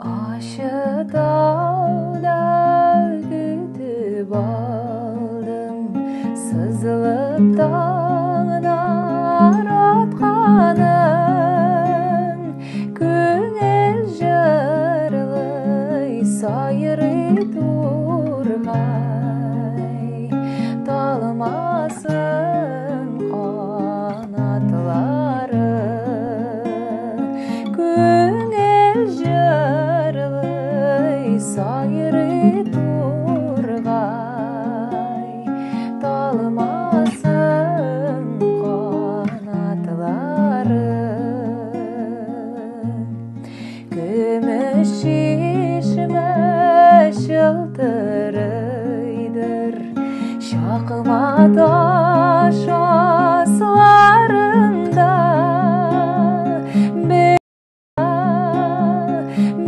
Aşı dağda gütüp aldım, sızılıp dağlar atkanın. Көңіл жырлый сайрый турмай, талмасын қанатлары. Көңіл жырлый сайрый тургай, талмасын қанатлары. Күміс шишме жылтырыйдыр, шақыма таш асларында.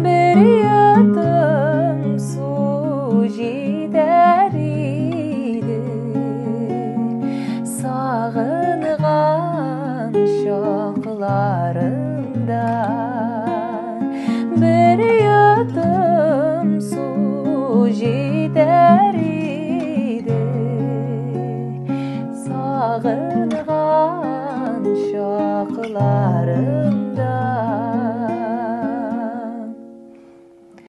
Bir yudum su жетер еді, сағынған шақларында. Bir yudum su жетер еді, сағынған шақларында.